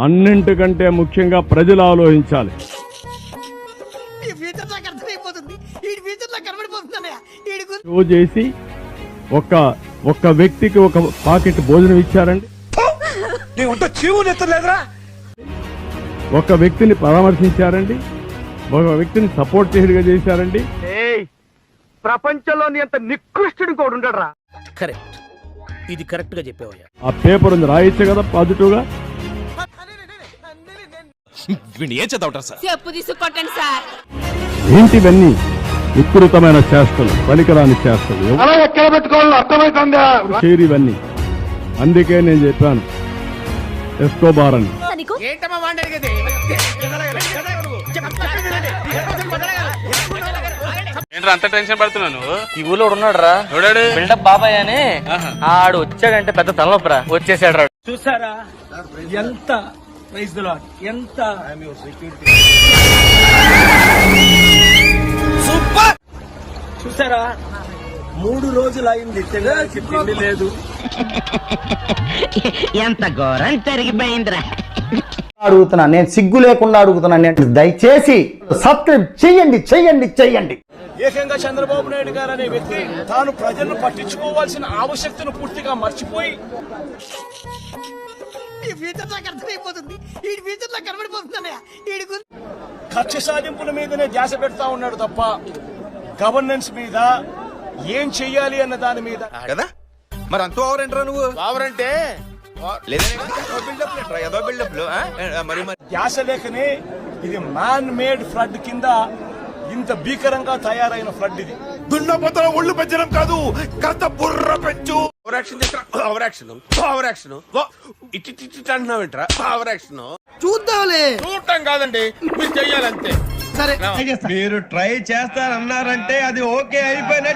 అన్నింటికంటే ముఖ్యంగా ప్రజలు ఆలోచించాలి. షో చేసి ఒక్క వ్యక్తికి ఒక పాకెట్ భోజనం ఇచ్చారండి. ఒక వ్యక్తిని పరామర్శించారండి. ఒక వ్యక్తిని సపోర్ట్ చేయగా చేశారండి. ప్రపంచంలోని అంత నికృష్టుడు కూడా ఉండడరా. కరెక్ట్, ఇది కరెక్ట్ గా చెప్పావయ్యా. ఆ పేపర్ ఉంది, రాయొచ్చు కదా పాజిటివ్ గా. చెప్పు తీసుకొట్టండి సార్. ఏంటివన్నీ వికృతమైన చేష్టలు, పనికిరాని చేష్టలు, ఎక్కడ పెట్టుకోవాలో అర్థమైతుందా? ఇవన్నీ. అందుకే నేను చెప్పాను ఎస్కోబార్ అని. అంత టెన్షన్ పడుతున్నాను. ఈ ఊళ్ళో ఉన్నాడు రా బిల్డప్ బాబాయ్ అని. ఆడు వచ్చాడంటే పెద్ద తలనొప్పరా. వచ్చేసాడు రా. చూసారా ఎంత ప్రైజ్ ది లార్డ్, ఎంత సూపర్. చూసారా 3 రోజులు అయింది తినడానికి తిండి లేదు. ఎంత ఘోరం జరిగిపోయిందిరా. అడుగుతున్నా, నేను సిగ్గు లేకుండా అడుగుతున్నా. నేను దయచేసి సబ్స్క్రైబ్ చెయ్యండి చెయ్యండి చెయ్యండి. ఏకంగా చంద్రబాబు నాయుడు గారు అనే వ్యక్తి తాను ప్రజలను పట్టించుకోవాల్సిన ఆవశ్యకతను పూర్తిగా మర్చిపోయి కక్ష సాధింపుల మీదనే ధ్యాస పెడతా ఉన్నాడు తప్ప గవర్నెన్స్ మీద ఏం చెయ్యాలి అన్న దాని మీద కదా. మరి అంత ఓవర్ ఏంట్రా నువ్వు? ఓవర్ అంటే ధ్యాస లేకనే ఇది మ్యాన్ మేడ్ ఫ్లడ్ కింద ఇంత భీకరంగా తయారైన ఫ్లడ్ ఇది. దున్నపోతల ఒళ్ళు పెంచడం కాదు, కాస్త బుర్ర పెంచు. Over action over action over action ఇట్టి అంటున్నావేంట్రా? ఓవర్ యాక్షన్ చూద్దాంలే. చూడటం కాదండి, మీరు చెయ్యాలంతే. సరే మీరు ట్రై చేస్తారన్నారంటే అది ఓకే అయిపోయిన